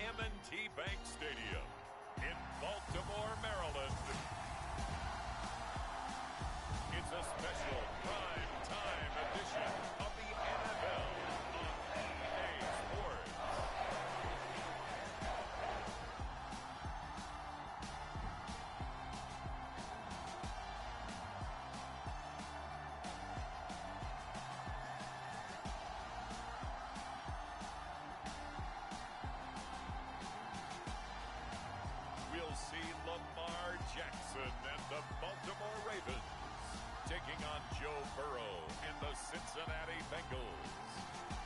M&T Bank Stadium in Baltimore, Maryland. It's a special prime time edition of the NFL on EA Sports. We'll see Lamar Jackson and the Baltimore Ravens taking on Joe Burrow and the Cincinnati Bengals.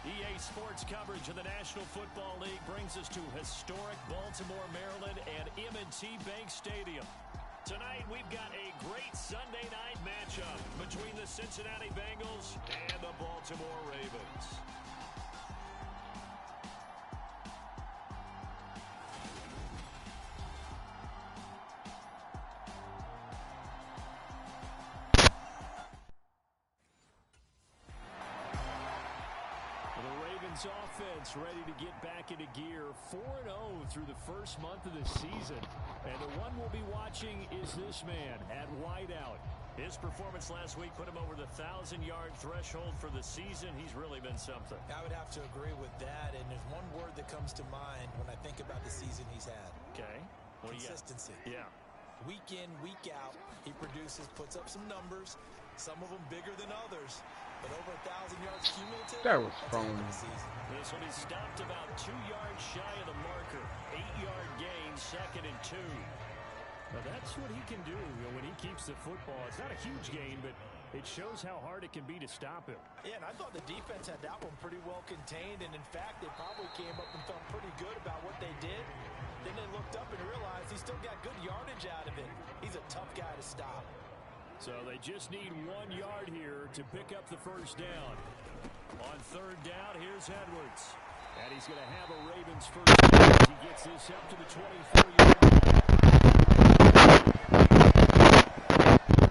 EA Sports coverage of the National Football League brings us to historic Baltimore, Maryland and M&T Bank Stadium. Tonight we've got a great Sunday night matchup between the Cincinnati Bengals and the Baltimore Ravens. Offense ready to get back into gear, 4-0 through the first month of the season. And the one we'll be watching is this man at wideout. His performance last week put him over the 1,000-yard threshold for the season. He's really been something. I would have to agree with that. And there's one word that comes to mind when I think about the season he's had. Okay. Consistency. Yeah. Week in, week out, he produces, puts up some numbers, some of them bigger than others. But over 1,000 yards cumulative. That was prone. This one is stopped about 2 yards shy of the marker. 8-yard gain, 2nd and 2. Now that's what he can do when he keeps the football. It's not a huge gain, but it shows how hard it can be to stop him. Yeah, and I thought the defense had that one pretty well contained. And in fact, they probably came up and felt pretty good about what they did. Then they looked up and realized he still got good yardage out of it. He's a tough guy to stop. So they just need 1 yard here to pick up the first down. On 3rd down, here's Edwards. And he's going to have a Ravens first down as he gets this up to the 24-yard line.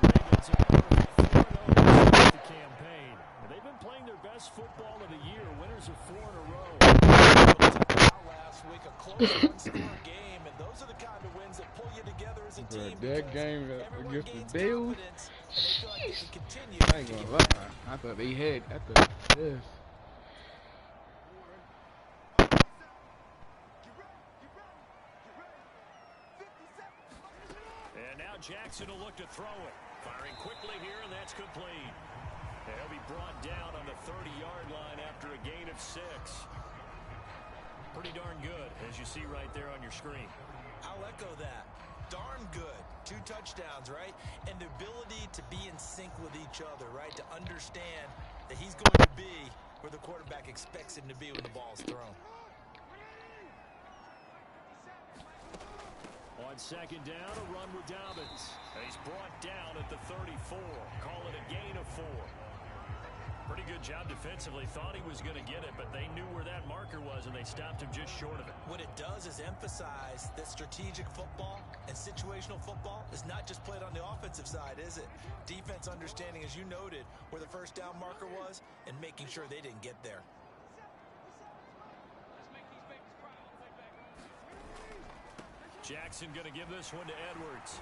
Ravens are 4-0 to start the campaign. They've been playing their best football of the year. Winners of 4 in a row. Last week, a close one-score game, and those are the kind of wins that pull you together as a team. That game against the Bills, I ain't gonna lie. I thought they had. Yes. And now Jackson will look to throw it. Firing quickly here, and that's complete. They'll be brought down on the 30-yard line after a gain of 6. Pretty darn good, as you see right there on your screen. I'll echo that. Darn good. 2 touchdowns, right? And the ability to be in sync with each other, right? To understand that he's going to be where the quarterback expects him to be when the ball's thrown. On 2nd down, a run with Dobbins. He's brought down at the 34. Call it a gain of 4. Pretty good job defensively. Thought he was going to get it, but they knew where that marker was, and they stopped him just short of it. What it does is emphasize that strategic football and situational football is not just played on the offensive side, is it? Defense understanding, as you noted, where the first down marker was and making sure they didn't get there. Jackson going to give this one to Edwards.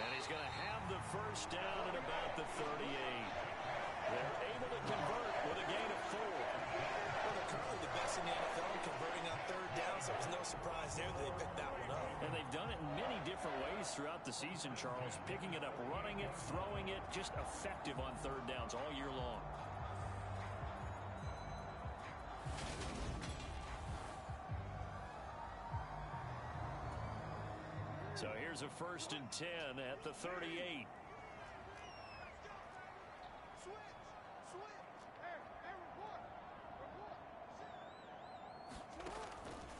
And he's going to have the first down at about the 38. They're able to convert with a gain of 4. Well, they're currently the best in the NFL in converting on 3rd down, so it was no surprise there that they picked that one up. And they've done it in many different ways throughout the season, Charles. Picking it up, running it, throwing it, just effective on 3rd downs all year long. So here's a 1st and 10 at the 38.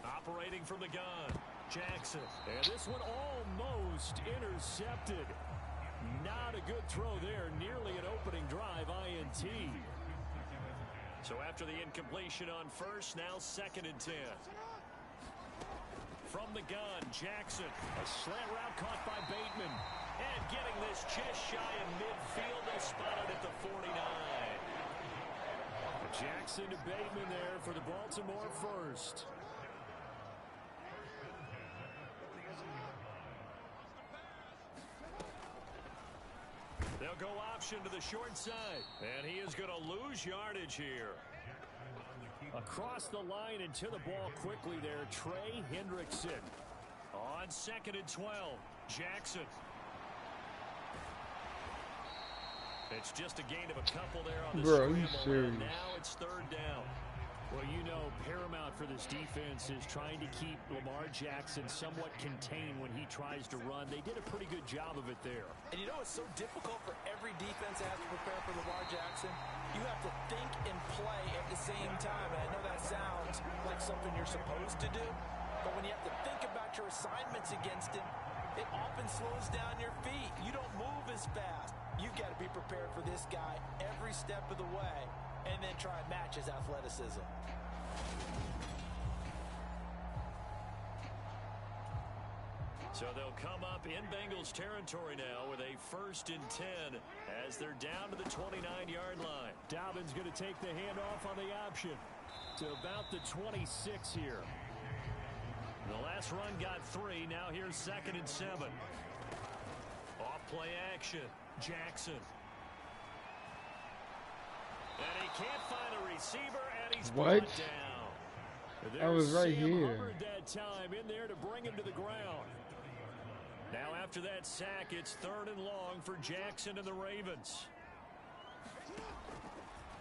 Operating from the gun, Jackson. And this one almost intercepted. Not a good throw there. Nearly an opening drive, INT. So after the incompletion on 1st, now 2nd and 10. From the gun, Jackson. A slant route caught by Bateman. And getting this just shy of midfield. They spotted at the 49. Jackson to Bateman there for the Baltimore first. They'll go option to the short side. And he is going to lose yardage here. Across the line and to the ball quickly there, Trey Hendrickson. On 2nd and 12, Jackson. It's just a gain of a couple there on the scramble, and now it's 3rd down. Well, you know, paramount for this defense is trying to keep Lamar Jackson somewhat contained when he tries to run. They did a pretty good job of it there. And you know it's so difficult for every defense that has to prepare for Lamar Jackson? You have to think and play at the same time. And I know that sounds like something you're supposed to do, but when you have to think about your assignments against him, it often slows down your feet. You don't move as fast. You've got to be prepared for this guy every step of the way and then try and match his athleticism. So they'll come up in Bengals territory now with a 1st and 10 as they're down to the 29-yard line. Dobbins going to take the handoff on the option to about the 26 here. The last run got 3. Now here's 2nd and 7. Off play action. Jackson. And he can't find a receiver, and he's brought down. I was right Sam here. Hubbard that time in there to bring him to the ground. Now after that sack, it's 3rd and long for Jackson and the Ravens.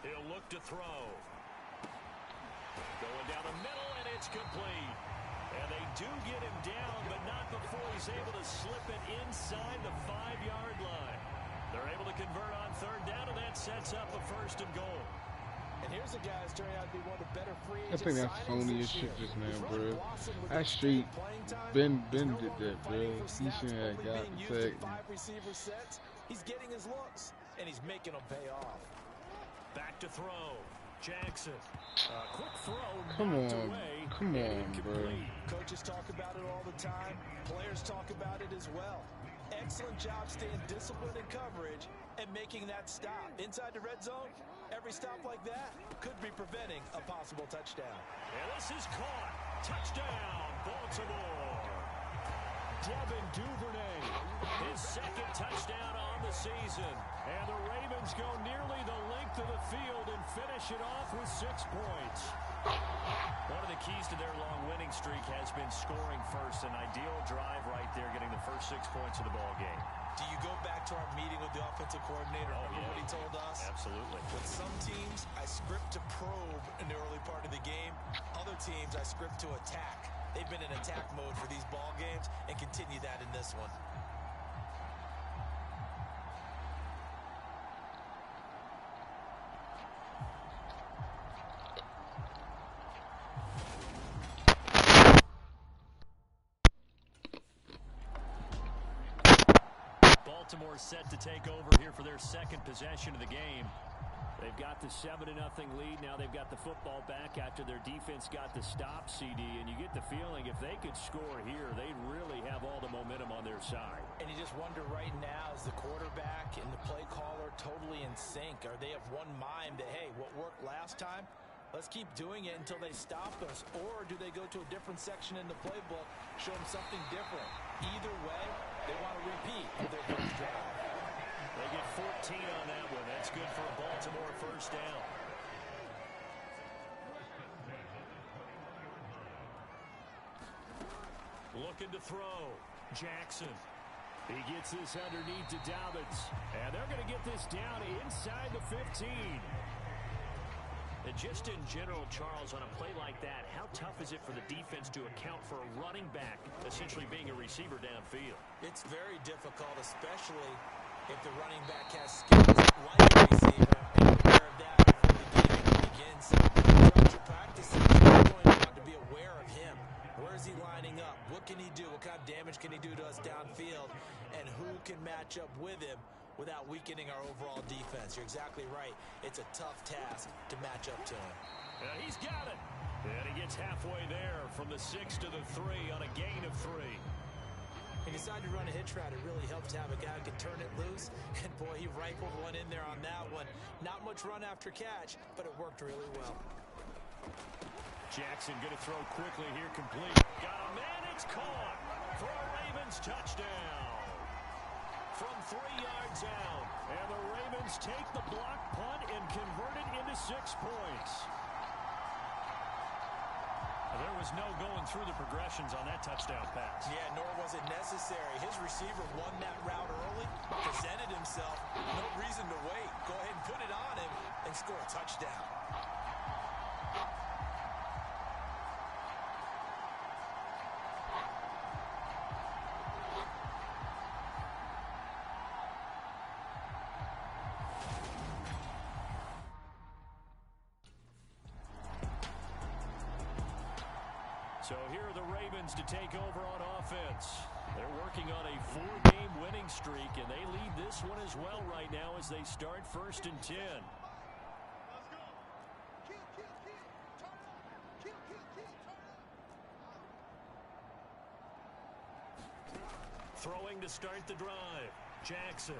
He'll look to throw. Going down the middle, and it's complete. And they do get him down, but not before he's able to slip it inside the 5-yard line. They're able to convert on 3rd down, and that sets up a 1st and goal. And here's a guy who's turning out to be one of the better free I think that's phony as shit just now, bro. That street, Ben did that, bro. He shouldn't have got the sack. 5 receiver sets. He's getting his looks, and he's making them pay off. Back to throw. Jackson. Quick throw. Come on, away, come on, bro. Coaches talk about it all the time. Players talk about it as well. Excellent job staying disciplined in coverage and making that stop. Inside the red zone, every stop like that could be preventing a possible touchdown. And this is caught. Touchdown, Baltimore. Devin Duvernay, his 2nd touchdown on the season. And the Ravens go nearly the length of the field and finish it off with 6 points. One of the keys to their long winning streak has been scoring first. An ideal drive right there, getting the first 6 points of the ball game. Do you go back to our meeting with the offensive coordinator? Remember what he told us? Absolutely. With some teams, I script to probe in the early part of the game. Other teams, I script to attack. They've been in attack mode for these ball games and continue that in this one. Baltimore set to take over here for their 2nd possession of the game. They've got the 7-0 lead. Now they've got the football back after their defense got the stop, CD. And you get the feeling if they could score here, they'd really have all the momentum on their side. And you just wonder right now, is the quarterback and the play caller totally in sync? Are they of one mind that, hey, what worked last time, let's keep doing it until they stop us? Or do they go to a different section in the playbook, show them something different? Either way, they want to repeat of their first drive. They get 14 on that one. That's good for a Baltimore 1st down. Looking to throw. Jackson. He gets this underneath to Dobbins. And they're going to get this down inside the 15. And just in general, Charles, on a play like that, how tough is it for the defense to account for a running back essentially being a receiver downfield? It's very difficult, especially if the running back has skills like a receiver, and you're aware of that before the game even begins. Throughout your practices, you're going to want to be aware of him. Where is he lining up? What can he do? What kind of damage can he do to us downfield? And who can match up with him without weakening our overall defense? You're exactly right. It's a tough task to match up to him. And he's got it. And he gets halfway there from the 6 to the 3 on a gain of 3. He decided to run a hitch route. It really helps to have a guy who can turn it loose. And boy, he rifled one in there on that one. Not much run after catch, but it worked really well. Jackson going to throw quickly here, complete. Got a man, it's caught. for a Ravens touchdown. From 3 yards out. And the Ravens take the block punt and convert it into 6 points. There was no going through the progressions on that touchdown pass. Yeah, nor was it necessary. His receiver won that route early, presented himself, no reason to wait. Go ahead and put it on him and score a touchdown. So here are the Ravens to take over on offense. They're working on a 4-game winning streak, and they lead this one as well right now as they start 1st and 10. Throwing to start the drive. Jackson.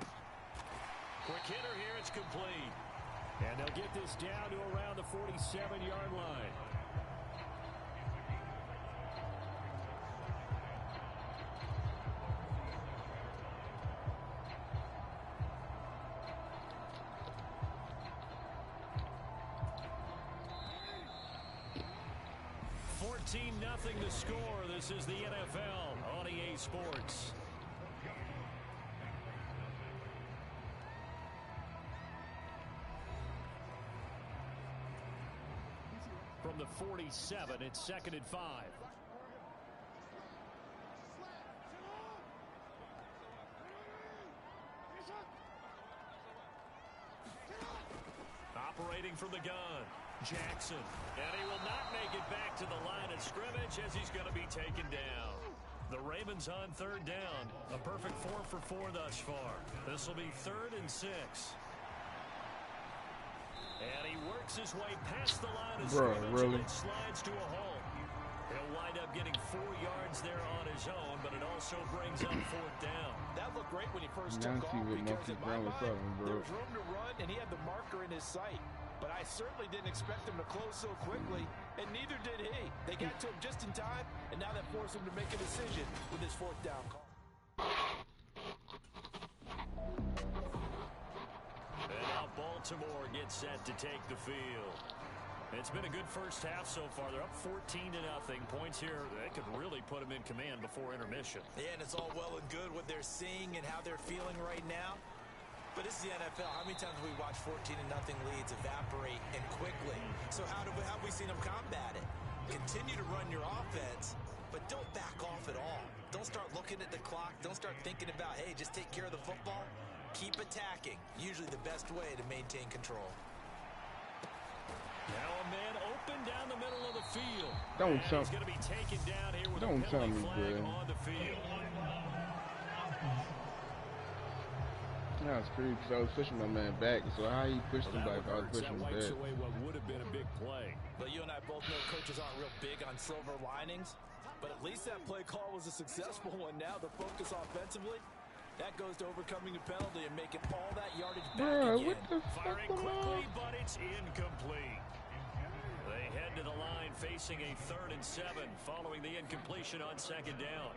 Quick hitter here. It's complete. And they'll get this down to around the 47-yard line. Nothing to score. This is the NFL on EA Sports. From the 47, it's 2nd and 5. Operating from the gun. Jackson. And he will not make it back to the line of scrimmage as he's going to be taken down. The Ravens on 3rd down. A perfect 4 for 4 thus far. This will be 3rd and 6. And he works his way past the line of scrimmage and slides to a halt. He'll wind up getting 4 yards there on his own, but it also brings up 4th down. That looked great when he first took off because in my mind, there was room to run and he had the marker in his sight. But I certainly didn't expect him to close so quickly, and neither did he. They got to him just in time, and now that forced him to make a decision with his 4th down call. And now Baltimore gets set to take the field. It's been a good first half so far. They're up 14-0. Points here that could really put them in command before intermission. Yeah, and it's all well and good what they're seeing and how they're feeling right now. But this is the NFL. How many times have we watched 14-0 leads evaporate and quickly? So how have we seen them combat it? Continue to run your offense, but don't back off at all. Don't start looking at the clock. Don't start thinking about, hey, just take care of the football. Keep attacking. Usually the best way to maintain control. Now a man open down the middle of the field. He's going to be taken down here with a penalty flag on the field. Yeah, it's crazy because I was pushing my man back, so how he pushed him back, I was pushing him back. Away what would have been a big play. But you and I both know coaches aren't real big on silver linings, but at least that play call was a successful one. Now the focus offensively, that goes to overcoming the penalty and making all that yardage back again. What the fuck? Firing quickly, but it's incomplete. They head to the line facing a 3rd and 7 following the incompletion on 2nd down.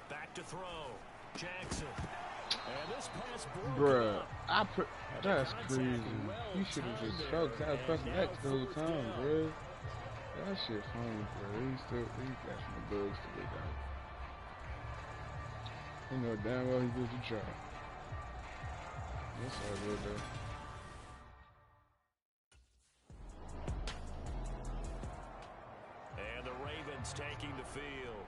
Back to throw. Jackson. And this pass that's crazy. He should have just choked. I was pressing X the whole time, bro. That shit funny, bro. He got some bugs to get out. You know damn well he did the job. That's all good though. And the Ravens taking the field.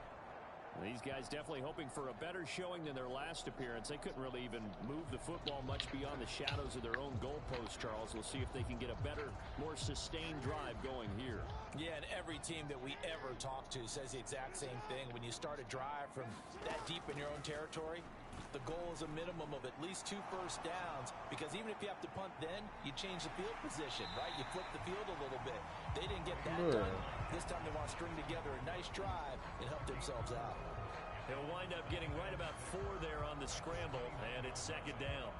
These guys definitely hoping for a better showing than their last appearance. They couldn't really even move the football much beyond the shadows of their own goalpost, Charles. We'll see if they can get a better, more sustained drive going here. Yeah, and every team that we ever talk to says the exact same thing. When you start a drive from that deep in your own territory, the goal is a minimum of at least 2 first downs, because even if you have to punt then, you change the field position, right? You flip the field a little bit. They didn't get that done. This time they want to string together a nice drive and help themselves out. He'll wind up getting right about 4 there on the scramble, and it's 2nd down.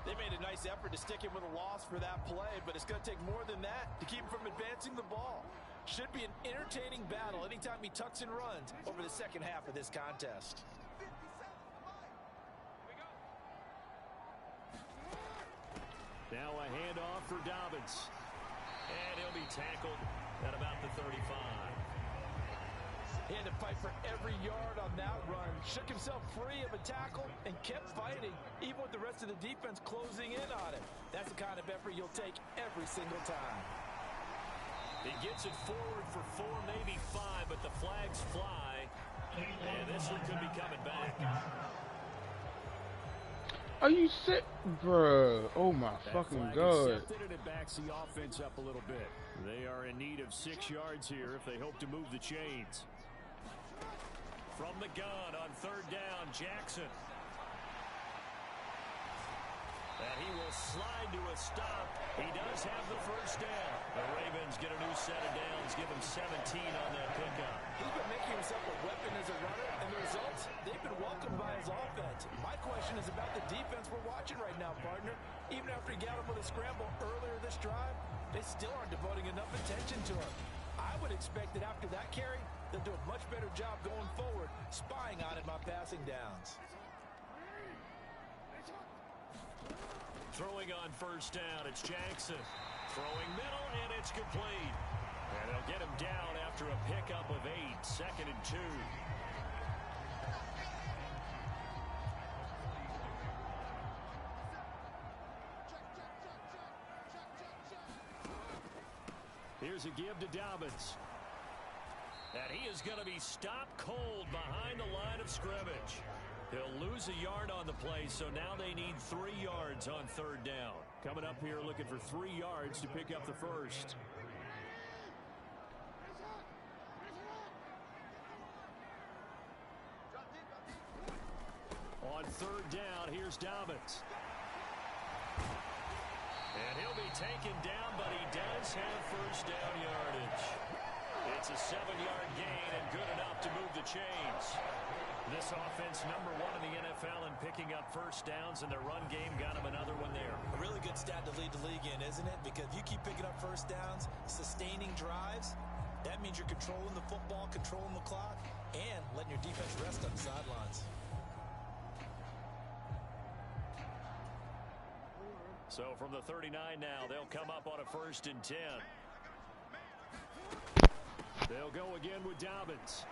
They made a nice effort to stick him with a loss for that play, but it's going to take more than that to keep him from advancing the ball. Should be an entertaining battle anytime he tucks and runs over the second half of this contest. Now a handoff for Dobbins. And he'll be tackled at about the 35. He had to fight for every yard on that run. Shook himself free of a tackle and kept fighting, even with the rest of the defense closing in on him. That's the kind of effort you'll take every single time. He gets it forward for 4, maybe 5, but the flags fly. And this one could be coming back. Are you sick, bruh? Oh my fucking god. And it backs the offense up a little bit. They are in need of 6 yards here if they hope to move the chains. From the gun on 3rd down, Jackson. And he will slide to a stop. He does have the first down. The Ravens get a new set of downs, give him 17 on that pickup. He's been making himself a weapon as a runner, and the results, they've been welcomed by his offense. My question is about the defense we're watching right now, partner. Even after he got him with a scramble earlier this drive, they still aren't devoting enough attention to him. I would expect that after that carry, they'll do a much better job going forward, spying on him on passing downs. Throwing on 1st down, it's Jackson. Throwing middle, and it's complete. And they'll get him down after a pickup of 8, 2nd and 2. Here's a give to Dobbins. And he is going to be stopped cold behind the line of scrimmage. He'll lose a yard on the play, so now they need 3 yards on 3rd down. Coming up here looking for 3 yards to pick up the first. On 3rd down, here's Dobbins. And he'll be taken down, but he does have first down yardage. It's a 7-yard gain and good enough to move the chains. This offense, number 1 in the NFL in picking up first downs, and their run game got him another one there. A really good stat to lead the league in, isn't it? Because you keep picking up first downs, sustaining drives, that means you're controlling the football, controlling the clock, and letting your defense rest on the sidelines. So from the 39 now, they'll come up on a 1st and 10. They'll go again with Dobbins.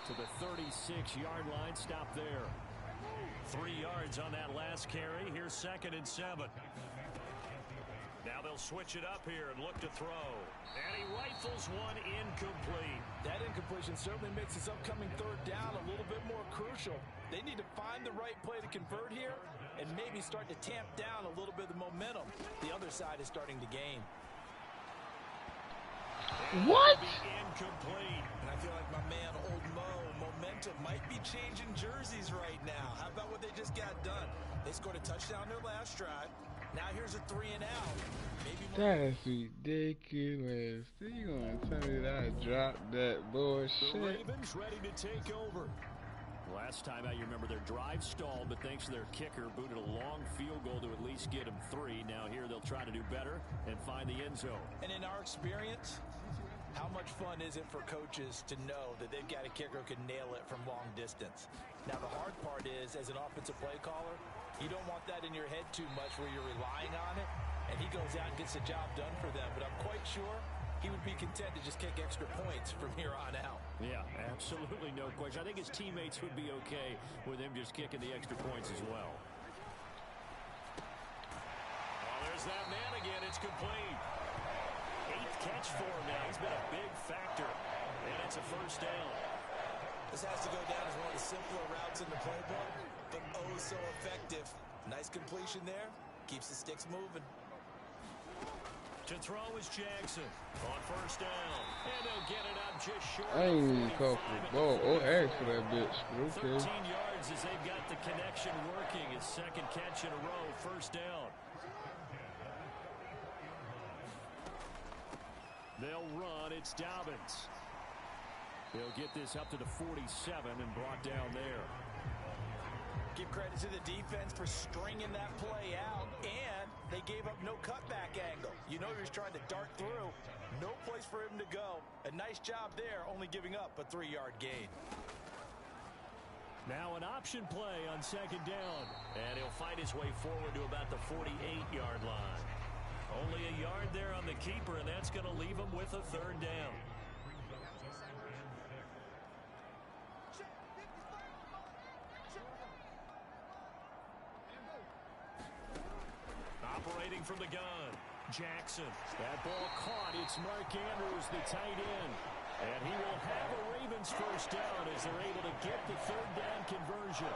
To the 36-yard line, stop there. 3 yards on that last carry. Here's 2nd and 7. Now they'll switch it up here and look to throw. And he rifles one incomplete. That incompletion certainly makes this upcoming 3rd down a little bit more crucial. They need to find the right play to convert here and maybe start to tamp down a little bit of the momentum the other side is starting to gain. What? Incomplete. And I feel like my man, Old Mo, momentum might be changing jerseys right now. How about what they just got done? They scored a touchdown their last drive. Now here's a 3 and out. Maybe that's ridiculous. You gonna tell me that I dropped that bullshit? The Ravens ready to take over. Last time out, you remember their drive stalled, but thanks to their kicker, booted a long field goal to at least get them 3. Now here they'll try to do better and find the end zone. And in our experience, how much fun is it for coaches to know that they've got a kicker who can nail it from long distance? Now the hard part is, as an offensive play caller, you don't want that in your head too much where you're relying on it, and he goes out and gets the job done for them. But I'm quite sure he would be content to just kick extra points from here on out. Yeah, absolutely no question. I think his teammates would be okay with him just kicking the extra points as well. Oh, there's that man again. It's complete. 8th catch for him now. He's been a big factor, and it's a 1st down. This has to go down as one of the simpler routes in the playbook, but oh so effective. Nice completion there. Keeps the sticks moving. To throw is Jackson on 1st down. And they'll get it up just short. I ain't even call for the ball or ask for that bitch. Okay. 13 yards as they've got the connection working. His 2nd catch in a row, 1st down. They'll run. It's Dobbins. He'll get this up to the 47 and brought down there. Give credit to the defense for stringing that play out, and they gave up no cutback angle. You know he was trying to dart through. No place for him to go. A nice job there, only giving up a 3-yard gain. Now an option play on second down. And he'll fight his way forward to about the 48-yard line. Only a yard there on the keeper, and that's going to leave him with a third down. Operating from the gun, Jackson. That ball caught. It's Mark Andrews, the tight end. And he will have a Ravens first down as they're able to get the third down conversion.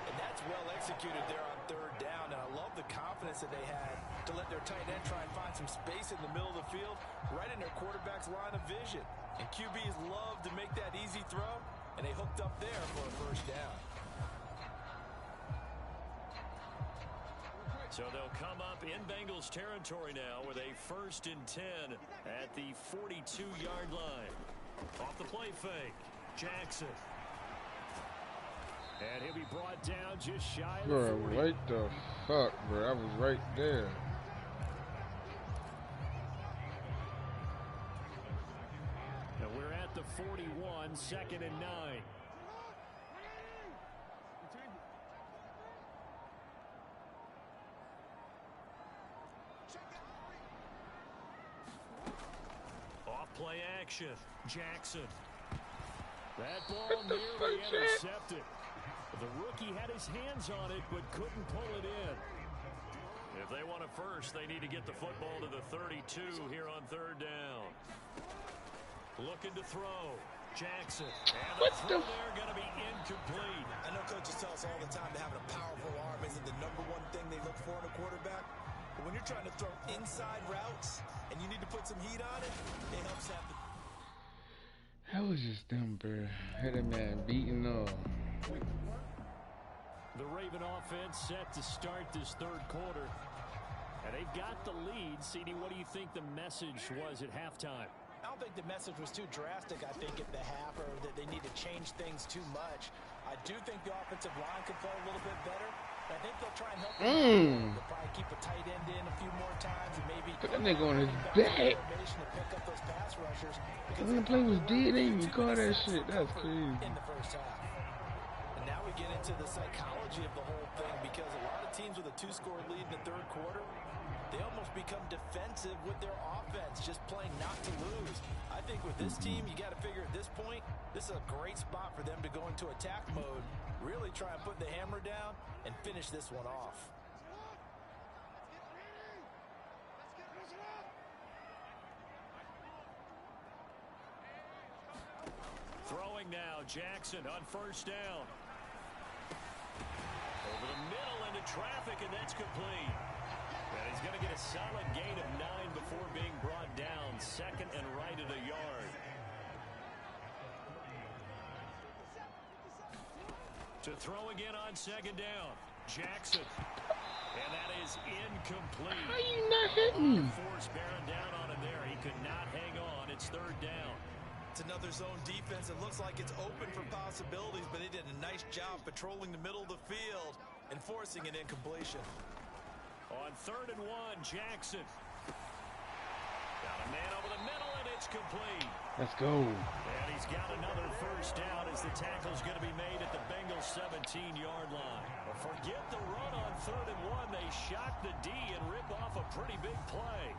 And that's well executed there on third down. And I love the confidence that they had to let their tight end try and find some space in the middle of the field, right in their quarterback's line of vision. And QBs love to make that easy throw, and they hooked up there for a first down. So they'll come up in Bengals territory now with a 1st and 10 at the 42-yard line. Off the play fake, Jackson. And he'll be brought down just shy of the 40. What the fuck, bro? I was right there. And we're at the 41, 2nd and 9. Play action, Jackson. That ball nearly intercepted. The rookie had his hands on it but couldn't pull it in. If they want it first, they need to get the football to the 32 here on third down. Looking to throw, Jackson. And the throw there going to be incomplete. I know coaches tell us all the time that having a powerful arm isn't the #1 thing they look for in a quarterback. But when you're trying to throw inside routes and you need to put some heat on it, it helps have the... That was just dumb, bro. Had that man beaten up. The Raven offense set to start this third quarter. And they've got the lead. CD, what do you think the message was at halftime? I don't think the message was too drastic, I think, at the half, or that they need to change things too much. I do think the offensive line could play a little bit better. I think they'll try and help them. They'll probably keep a tight end in a few more times and maybe put that nigga on his back. To pick up those pass rushers. When the play was dead, they didn't even call that shit. That's crazy. In the first half. And now we get into the psychology of the whole thing, because a lot of teams with a 2-score lead in the third quarter, they almost become defensive with their offense, just playing not to lose. I think with this team, you got to figure at this point, this is a great spot for them to go into attack mode, really try and put the hammer down and finish this one off. Throwing now, Jackson on first down. Over the middle into traffic, and that's complete. And he's going to get a solid gain of 9 before being brought down. 2nd and right at a yard. To throw again on second down, Jackson. And that is incomplete. How you not hitting? Force bearing down on him there. He could not hang on. It's third down. It's another zone defense. It looks like it's open for possibilities, but they did a nice job patrolling the middle of the field and forcing an incompletion. On 3rd and 1, Jackson. Got a man over the middle, and it's complete. Let's go. And he's got another first down as the tackle's going to be made at the Bengals 17-yard line. Forget the run on 3rd and 1. They shock the D and rip off a pretty big play.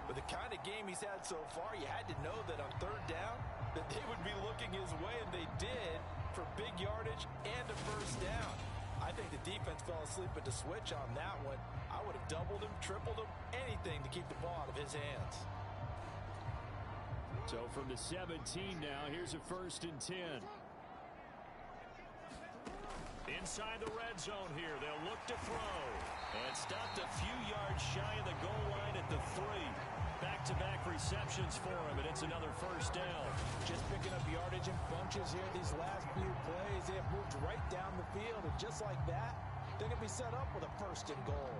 With the kind of game he's had so far, you had to know that on 3rd down that they would be looking his way, and they did, for big yardage and a first down. I think the defense fell asleep at the switch on that one. I would have doubled him, tripled him, anything to keep the ball out of his hands. So from the 17 now, here's a 1st and 10. Inside the red zone here, they'll look to throw. And stopped a few yards shy of the goal line at the 3. Back-to-back receptions for him, and it's another first down. Just picking up yardage in bunches here these last few plays. They have moved right down the field, and just like that, they're going to be set up with a 1st and goal.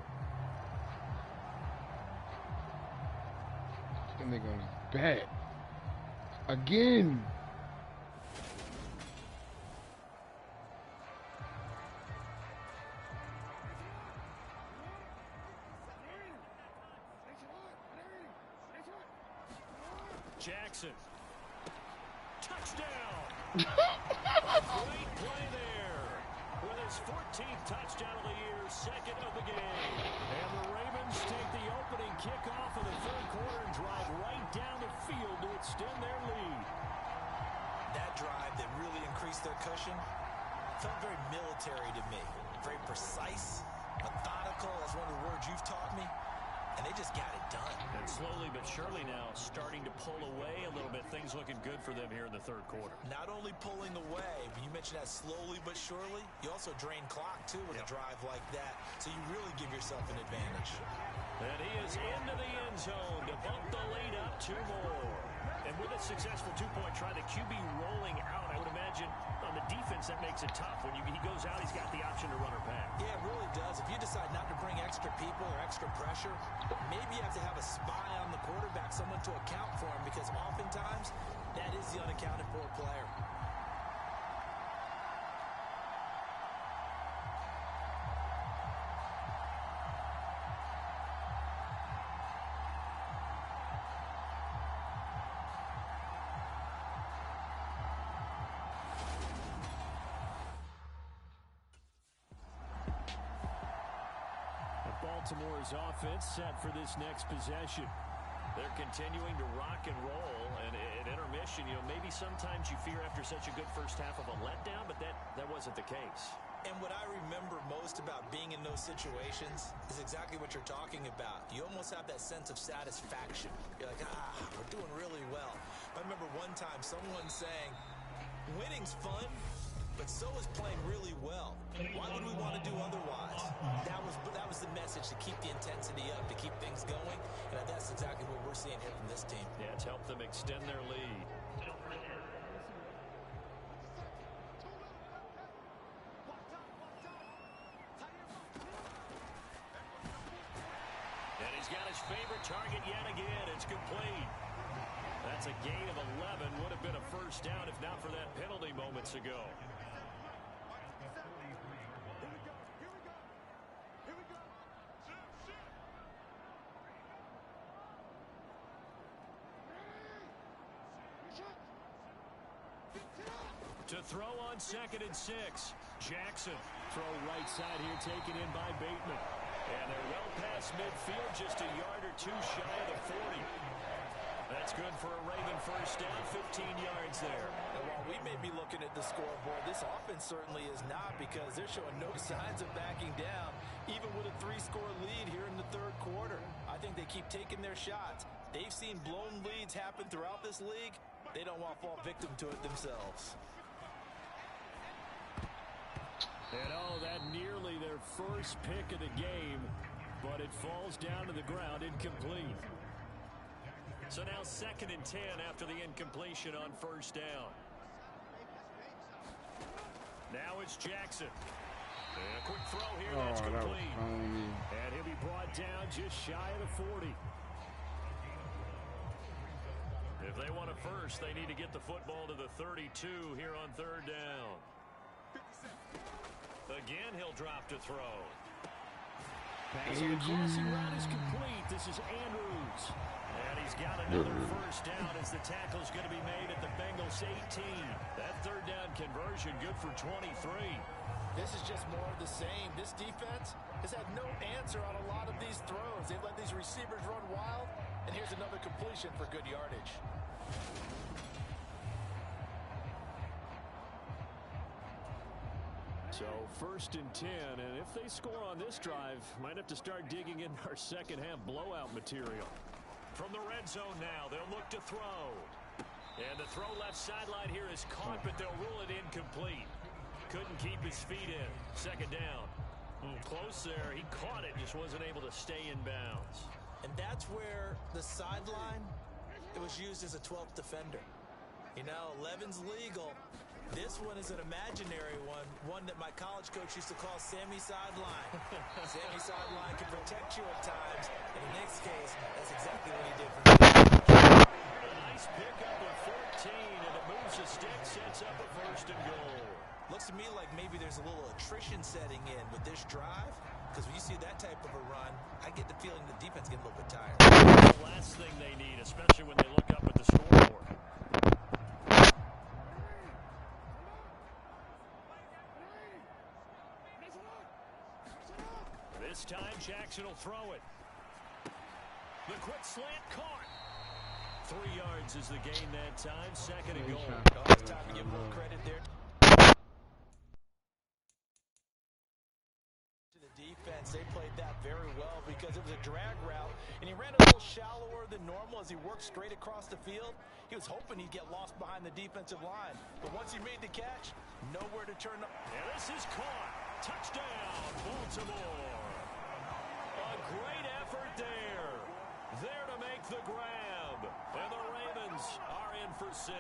That nigga on his back. Again. Jackson. Touchdown. Great play there. With his 14th touchdown of the year, second of the game. And the Ravens take the opening kickoff of the third quarter and drive right down the field to extend their lead. That drive that really increased their cushion felt very military to me. Very precise, methodical, that's one of the words you've taught me. And they just got it done. And slowly but surely now starting to pull away a little bit. Things looking good for them here in the third quarter. Not only pulling away, but you mentioned that slowly but surely, you also drain clock, too, with a drive like that. So you really give yourself an advantage. And he is into the end zone to bump the lead up 2 more. And with a successful 2-point try, the QB rolling out, I would imagine on the defense that makes it tough. When he goes out, he's got the option to run or pass. Yeah, it really does. If you decide not to bring extra people or extra pressure, maybe you have to have a spy on the quarterback, someone to account for him, because oftentimes that is the unaccounted for player. Baltimore's offense set for this next possession. They're continuing to rock and roll, and at intermission, maybe sometimes you fear after such a good first half of a letdown, but that wasn't the case. And what I remember most about being in those situations is exactly what you're talking about. You almost have that sense of satisfaction. You're like, we're doing really well. I remember one time someone saying, winning's fun, but so is playing really well. Why would we want to do otherwise? That was the message, to keep the intensity up, to keep things going, and that's exactly what we're seeing here from this team. Yeah, it's helped them extend their lead. And he's got his favorite target yet again. It's complete. That's a gain of 11. Would have been a first down if not for that penalty moments ago. To throw on 2nd and 6. Jackson. Throw right side here, taken in by Bateman. And they're well past midfield, just a yard or two shy of the 40. That's good for a Raven first down, 15 yards there. And while we may be looking at the scoreboard, this offense certainly is not, because they're showing no signs of backing down, even with a 3-score lead here in the third quarter. I think they keep taking their shots. They've seen blown leads happen throughout this league. They don't want to fall victim to it themselves. And that nearly their first pick of the game, but it falls down to the ground incomplete. So now 2nd and 10 after the incompletion on first down. Now it's Jackson. And a quick throw here, that's complete. And he'll be brought down just shy of the 40. If they want a first, they need to get the football to the 32 here on third down. Again, he'll drop to throw. Pass on the crossing route is complete. This is Andrews. And he's got another first down as the tackle's going to be made at the Bengals 18. That third down conversion good for 23. This is just more of the same. This defense has had no answer on a lot of these throws. They've let these receivers run wild, and here's another completion for good yardage. So 1st and 10, and if they score on this drive, might have to start digging in our second half blowout material. From the red zone now, they'll look to throw. And the throw left sideline here is caught, but they'll rule it incomplete. Couldn't keep his feet in. Second down. Close there. He caught it, just wasn't able to stay in bounds. And that's where the sideline, it was used as a 12th defender. 11's legal. This one is an imaginary one that my college coach used to call Sammy Sideline. Sammy Sideline can protect you at times. In the next case, that's exactly what he did for me. A nice pickup of 14, and it moves the stick, sets up a 1st and goal. Looks to me like maybe there's a little attrition setting in with this drive, because when you see that type of a run, I get the feeling the defense getting a little bit tired. The last thing they need, especially when they look up at the score. This time, Jackson will throw it. The quick slant caught. 3 yards is the gain that time. Second and goal. It's time to give a little credit there to the defense. They played that very well because it was a drag route, and he ran a little shallower than normal as he worked straight across the field. He was hoping he'd get lost behind the defensive line, but once he made the catch, nowhere to turn up. And this is caught. Touchdown, Baltimore. A great effort there. There to make the grab. And the Ravens are in for 6.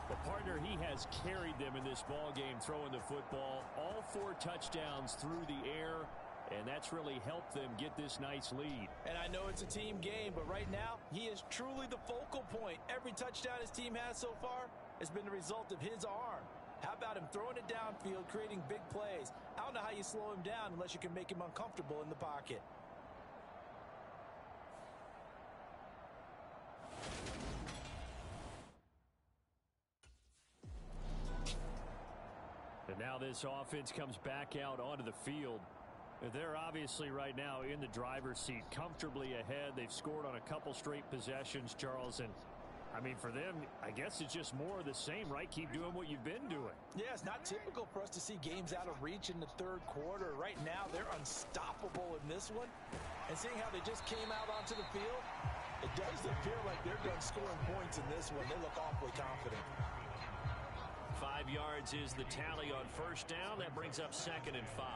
The partner, he has carried them in this ball game throwing the football. All 4 touchdowns through the air, and that's really helped them get this nice lead. And I know it's a team game, but right now, he is truly the focal point. Every touchdown his team has so far has been the result of his arm. How about him throwing it downfield, creating big plays? I don't know how you slow him down unless you can make him uncomfortable in the pocket. And now this offense comes back out onto the field. They're obviously right now in the driver's seat, comfortably ahead. They've scored on a couple straight possessions, Charles, and I mean, for them, I guess it's just more of the same, right? Keep doing what you've been doing. Yeah, it's not typical for us to see games out of reach in the third quarter. Right now, they're unstoppable in this one. And seeing how they just came out onto the field, it does appear like they're done scoring points in this one. They look awfully confident. 5 yards is the tally on first down. That brings up 2nd and 5.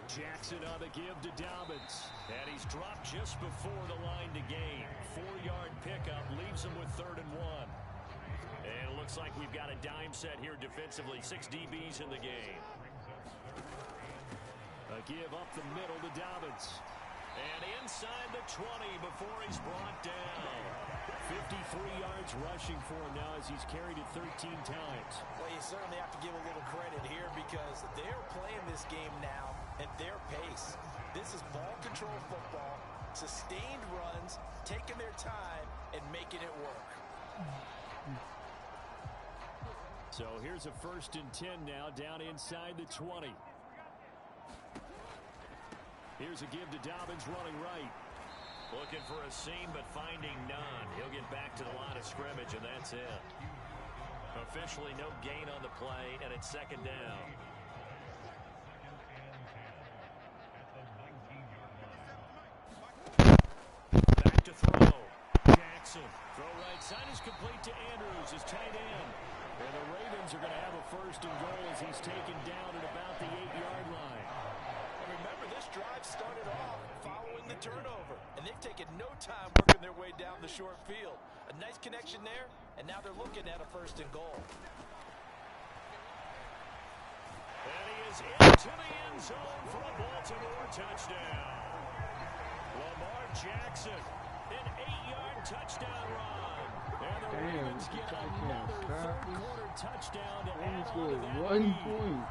Jackson on the give to Dobbins. And he's dropped just before the line to gain. 4-yard pickup leaves him with 3rd and 1. And it looks like we've got a dime set here defensively. 6 DBs in the game. A give up the middle to Dobbins. And inside the 20 before he's brought down. 53 yards rushing for him now as he's carried it 13 times. Well, you certainly have to give a little credit here because they're playing this game now at their pace. This is ball control football, sustained runs, taking their time, and making it work. So here's a 1st and 10 now down inside the 20. Here's a give to Dobbins running right. Looking for a seam, but finding none. He'll get back to the line of scrimmage, and that's it. Officially no gain on the play, and it's 2nd down. Back to throw. Jackson. Throw right side is complete to Andrews, his tight end. And the Ravens are going to have a 1st and goal as he's taken down at about the 8-yard line. Remember, this drive started off following the turnover, and they've taken no time working their way down the short field. A nice connection there, and now they're looking at a 1st and goal. And he is into the end zone for a Baltimore touchdown. Lamar Jackson, an 8-yard touchdown run. And the Ravens get another third-quarter touchdown to add on to that 1 lead. point.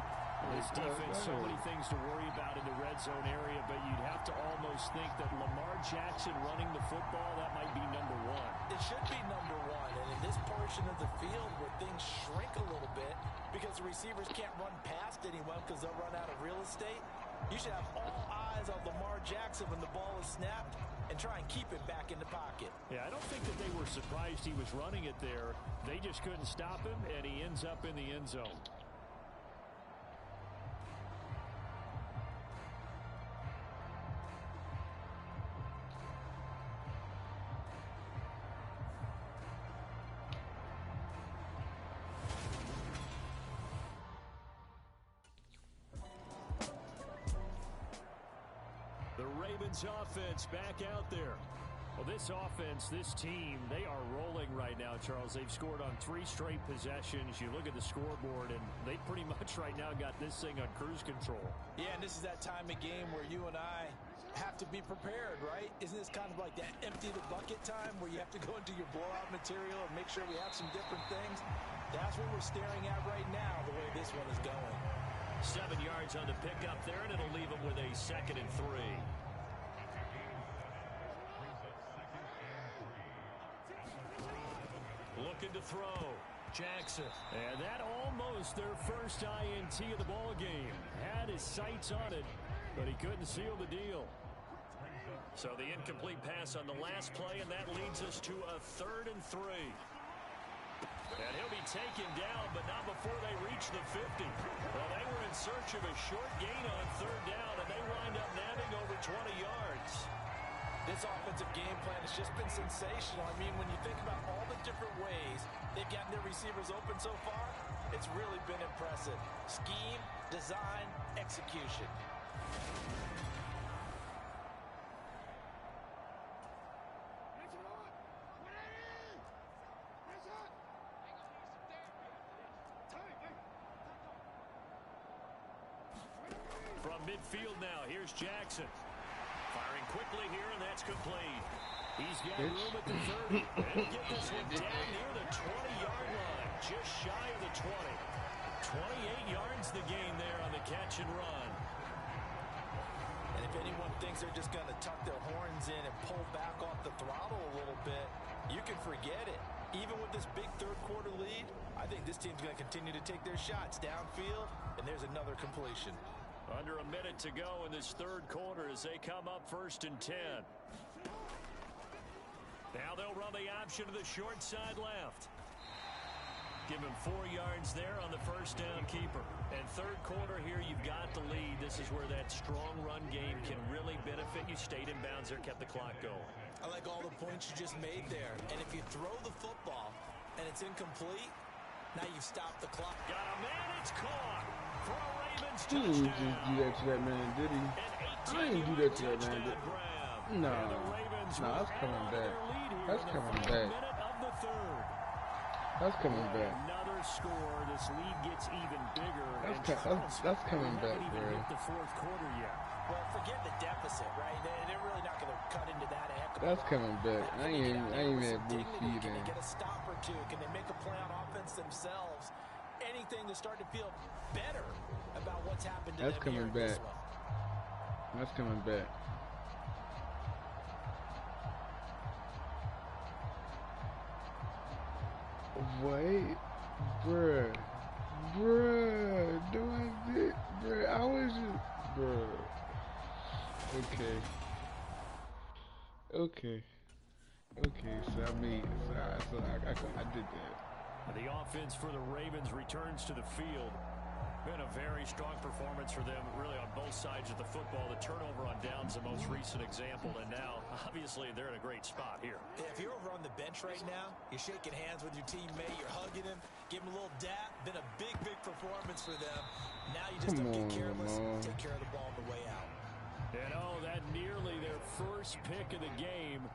This defense, so many things to worry about in the red zone area, but you'd have to almost think that Lamar Jackson running the football, that might be number 1. It should be number 1, and in this portion of the field where things shrink a little bit because the receivers can't run past anyone because they'll run out of real estate, you should have all eyes on Lamar Jackson when the ball is snapped and try and keep it back in the pocket. Yeah, I don't think that they were surprised he was running it there. They just couldn't stop him, and he ends up in the end zone. Offense back out there. Well, this offense, this team, they are rolling right now, Charles. They've scored on 3 straight possessions. You look at the scoreboard, and they pretty much right now got this thing on cruise control. Yeah, and this is that time of game where you and I have to be prepared, right? Isn't this kind of like that empty the bucket time where you have to go into your blowout material and make sure we have some different things? That's what we're staring at right now, the way this one is going. 7 yards on the pickup there, and it'll leave them with a 2nd and 3. Looking to throw. Jackson. And that almost their first INT of the ball game. Had his sights on it, but he couldn't seal the deal. So the incomplete pass on the last play, and that leads us to a 3rd and 3. And he'll be taken down, but not before they reach the 50. Well, they were in search of a short gain on 3rd down, and they wind up nabbing over 20 yards. This offensive game plan has just been sensational. I mean, when you think about all the different ways they've gotten their receivers open so far, it's really been impressive. Scheme, design, execution. From midfield now, here's Jackson. Firing quickly here, and that's complete. He's got room at the 30. And he'll get this one down near the 20-yard line, just shy of the 20. 28 yards the gain there on the catch and run. And if anyone thinks they're just going to tuck their horns in and pull back off the throttle a little bit, you can forget it. Even with this big third-quarter lead, I think this team's going to continue to take their shots downfield, and there's another completion. Under a minute to go in this 3rd quarter as they come up 1st and 10. Now they'll run the option to the short side left. Give him 4 yards there on the first down keeper. And 3rd quarter here, you've got the lead. This is where that strong run game can really benefit you. Stayed in bounds there, kept the clock going. I like all the points you just made there. And if you throw the football and it's incomplete, now you've stopped the clock. Got a man, it's caught. For a Ravens He touchdown. didn't just do that to that man, did he? I didn't do that to that man, did No. No, that's coming back. That's coming back. That's coming back. Another score. This lead gets even bigger. That's coming back, bro. bro. The 4th quarter yet. Well, forget the deficit, right? They're really not going to cut into that. That's coming back. I ain't mad Bruce Can either. they get a stop or two? Can they make a play on offense themselves? Anything to start to feel better about what's happened to That's them coming here in this back. one. That's coming back. Wait, bruh, do I did, bruh? I was just, bruh. Okay. So I mean, I did that. The offense for the Ravens returns to the field. Been a very strong performance for them, really, on both sides of the football. The turnover on downs, the most recent example, and now, obviously, they're in a great spot here. If you're over on the bench right now, you're shaking hands with your teammate, you're hugging him, give him a little dap. Been a big performance for them. Now you just don't get careless, take care of the ball on the way out. And that nearly their first pick of the game,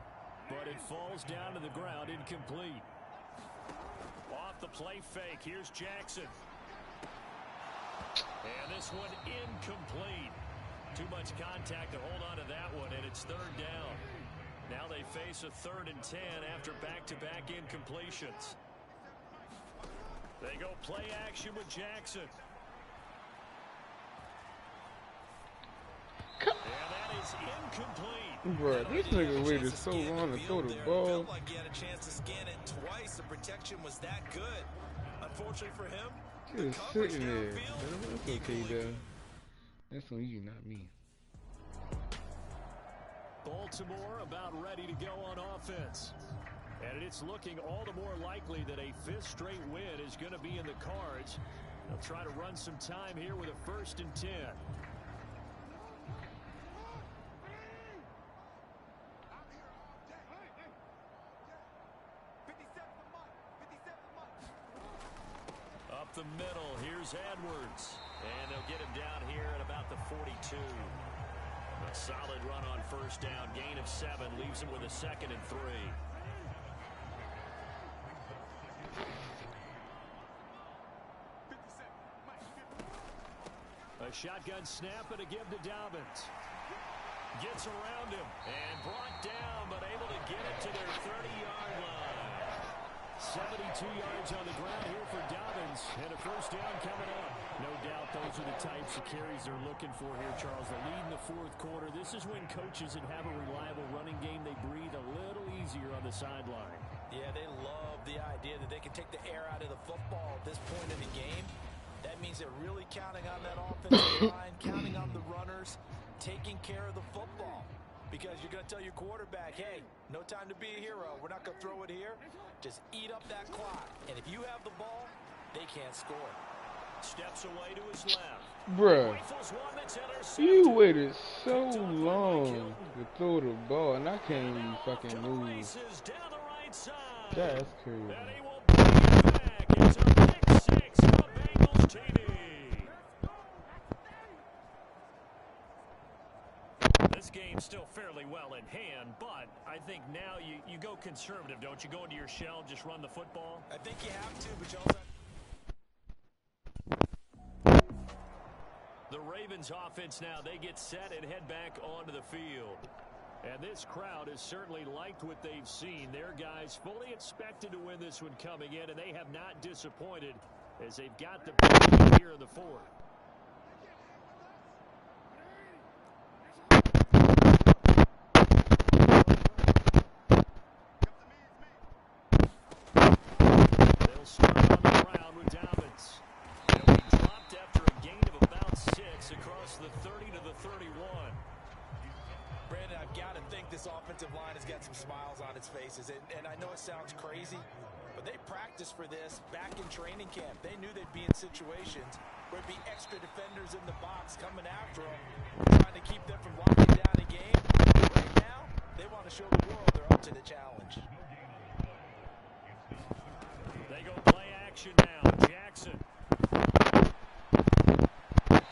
but it falls down to the ground, incomplete. Off the play fake, here's Jackson. And this one incomplete. Too much contact to hold on to that one, and it's 3rd down. Now they face a 3rd and 10 after back-to-back incompletions. They go play action with Jackson. And that is incomplete. Bruh, this nigga waited so long to throw the ball. Felt like he had a chance to scan it twice. The protection was that good. Unfortunately for him, Just sitting there. That's okay, though. That's on you, not me. Baltimore about ready to go on offense. And it's looking all the more likely that a 5th straight win is going to be in the cards. They'll try to run some time here with a 1st and 10. Up the middle, here's Edwards. And they'll get him down here at about the 42. A solid run on 1st down. Gain of 7 leaves him with a 2nd and 3. A shotgun snap and a give to Dobbins. Gets around him and brought down, but able to get it to their 30-yard line. 72 yards on the ground here for Dobbins, and a 1st down coming up. No doubt those are the types of carries they're looking for here, Charles. The lead in the 4th quarter. This is when coaches that have a reliable running game, they breathe a little easier on the sideline. Yeah, they love the idea that they can take the air out of the football at this point in the game. That means they're really counting on that offensive line, counting on the runners, taking care of the football. Because you're going to tell your quarterback, hey, no time to be a hero. We're not going to throw it here. Just eat up that clock. And if you have the ball, they can't score. Steps away to his left. Bruh, you waited so long to throw the ball, and I can't even fucking move. That's crazy. And he will bring it back. It's a pick six for the Bengals TD. This game's still fairly well in hand, but I think now you go conservative, don't you? Go into your shell, just run the football. I think you have to, but you also have to. The Ravens offense now, they get set and head back onto the field. And this crowd has certainly liked what they've seen. Their guys fully expected to win this one coming in, and they have not disappointed as they've got the ball here in the fourth. They'll start on the ground with Dobbins. He'll be dropped after a gain of about 6 across the 30 to the 31. Brandon, I've got to think this offensive line has got some smiles on its faces. And I know it sounds crazy, but they practiced for this back in training camp. They knew they'd be in situations where there'd be extra defenders in the box coming after them, trying to keep them from locking down a game. Right now, they want to show the world they're up to the challenge. They go play action now. Jackson.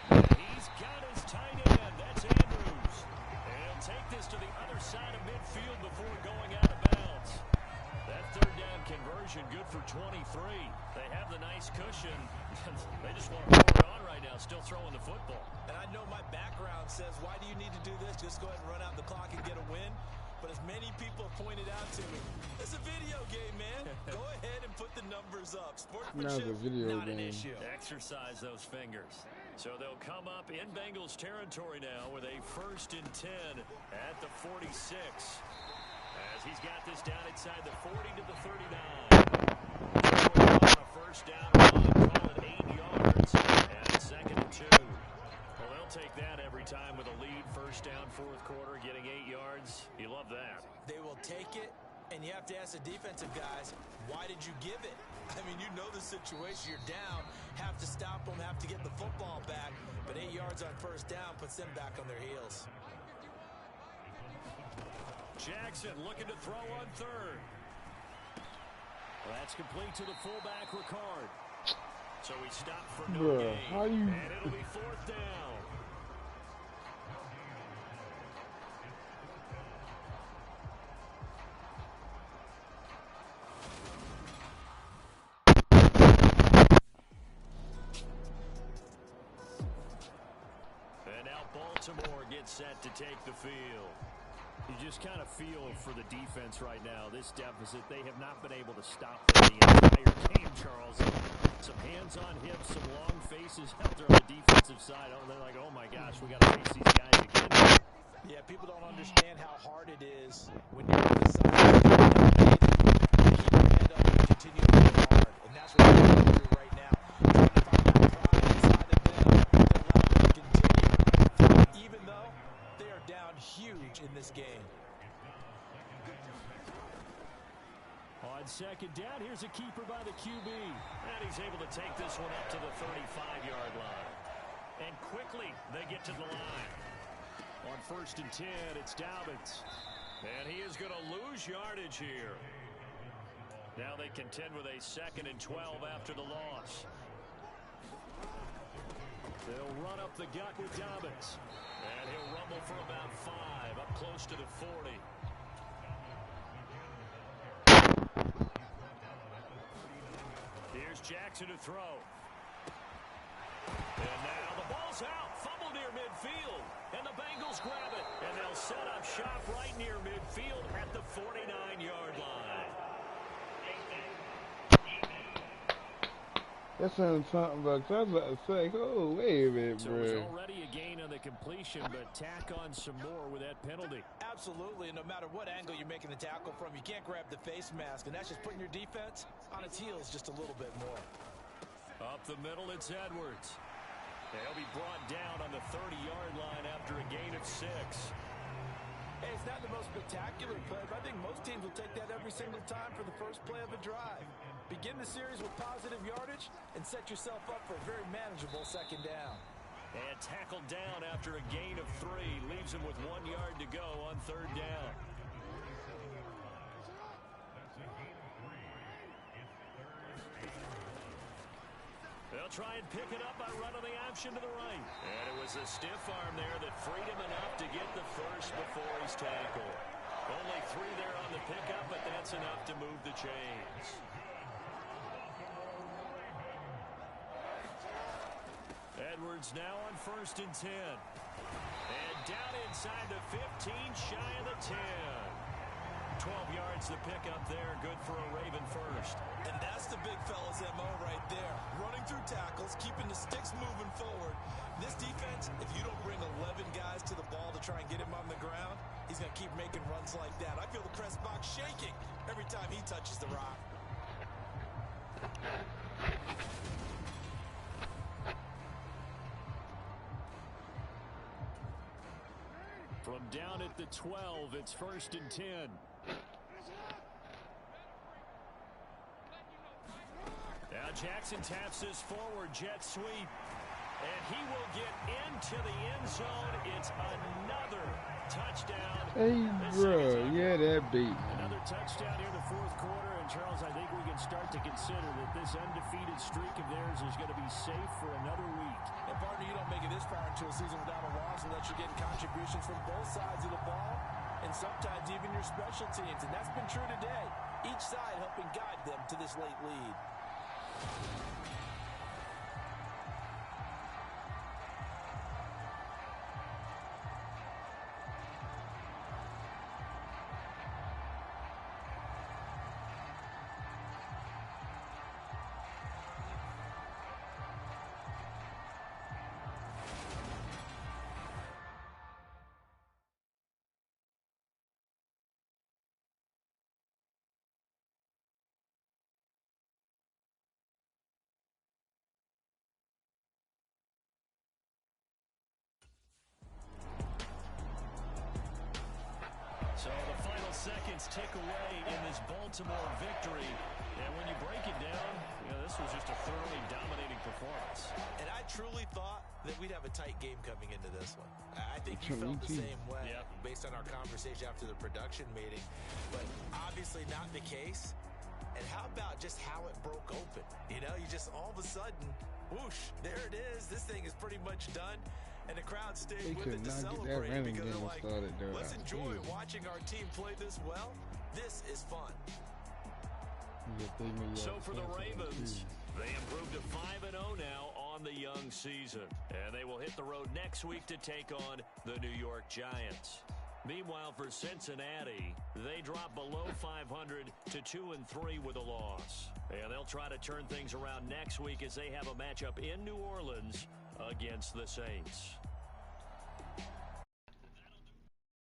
He's got his tight end. That's Andrews. And he'll take this to the other side of midfield before going out of bounds. That third down conversion good for 23. They have the nice cushion. They just want to pour it on right now, still throwing the football. And I know my background says, why do you need to do this? Just go ahead and run out the clock and get a win. But as many people have pointed out to me, it's a video game, man. Go ahead and put the numbers up. Sportsmanship, not an issue. Exercise those fingers. So they'll come up in Bengals territory now with a 1st and 10 at the 46. As he's got this down inside the 40 to the 39. On a first down run, call it 8 yards. And 2nd and 2. Well, they'll take that every time with a lead. First down, 4th quarter, getting 8 yards. You love that. They will take it, and you have to ask the defensive guys, why did you give it? I mean, you know the situation. You're down, have to stop them, have to get the football back. But 8 yards on first down puts them back on their heels. Jackson looking to throw on 3rd. Well, that's complete to the fullback, Ricard. So he stopped for no gain. And it'll be 4th down. And now Baltimore gets set to take the field. You just kind of feel for the defense right now. This deficit, they have not been able to stop them the entire game, Charles. Some hands on hips, some long faces out there on the defensive side. Oh, they're like, oh my gosh, we got to face these guys again. Yeah, people don't understand how hard it is when you're on the side. Keep your head up and continue to play hard. And that's what we're going through right now. Trying to find that pride inside of them that allow them to continue, even though they are down huge in this game. On 2nd down, here's a keeper by the QB. And he's able to take this one up to the 35-yard line. And quickly, they get to the line. On 1st and 10, it's Dobbins. And he is going to lose yardage here. Now they contend with a 2nd and 12 after the loss. They'll run up the gut with Dobbins. And he'll rumble for about 5, up close to the 40. Here's Jackson to throw. And now the ball's out. Fumble near midfield. And the Bengals grab it. And they'll set up shop right near midfield at the 49-yard line. That's what I'm talking about. 'Cause I was about to say, oh, wait a minute, So it was bro. already a gain on the completion, but tack on some more with that penalty. Absolutely, and no matter what angle you're making the tackle from, you can't grab the face mask, and that's just putting your defense on its heels just a little bit more. Up the middle, it's Edwards. He'll be brought down on the 30-yard line after a gain of 6. Hey, it's not the most spectacular play, but I think most teams will take that every single time for the first play of a drive. Begin the series with positive yardage and set yourself up for a very manageable second down. And tackled down after a gain of 3. Leaves him with 1 yard to go on 3rd down. They'll try and pick it up by running the option to the right. And it was a stiff arm there that freed him enough to get the first before he's tackled. Only 3 there on the pickup, but that's enough to move the chains. Edwards now on 1st and 10. And down inside the 15, shy of the 10. 12 yards the pickup there, good for a Raven first. And that's the big fella's MO right there. Running through tackles, keeping the sticks moving forward. This defense, if you don't bring 11 guys to the ball to try and get him on the ground, he's going to keep making runs like that. I feel the press box shaking every time he touches the rock. From down at the 12, it's 1st and 10. Now Jackson taps this forward jet sweep. And he will get into the end zone. It's another touchdown. Hey, bro. Yeah, that beat. Another touchdown here in the 4th quarter. And, Charles, I think we can start to consider that this undefeated streak of theirs is going to be safe for another week. And, partner, you don't make it this far into a season without a loss unless you're getting contributions from both sides of the ball and sometimes even your special teams. And that's been true today. Each side helping guide them to this late lead. So the final seconds tick away in this Baltimore victory. And when you break it down, this was just a thoroughly dominating performance. And I truly thought that we'd have a tight game coming into this one. I think you felt the same way based on our conversation after the production meeting. But obviously not the case. And how about just how it broke open? You just all of a sudden, whoosh, there it is. This thing is pretty much done. And the crowd stayed with it to celebrate because they're like, let's enjoy watching our team play this well. This is fun. So for the Ravens, they improved to 5-0 now on the young season. And they will hit the road next week to take on the New York Giants. Meanwhile, for Cincinnati, they drop below 500 to 2-3 with a loss. And they'll try to turn things around next week as they have a matchup in New Orleans against the Saints.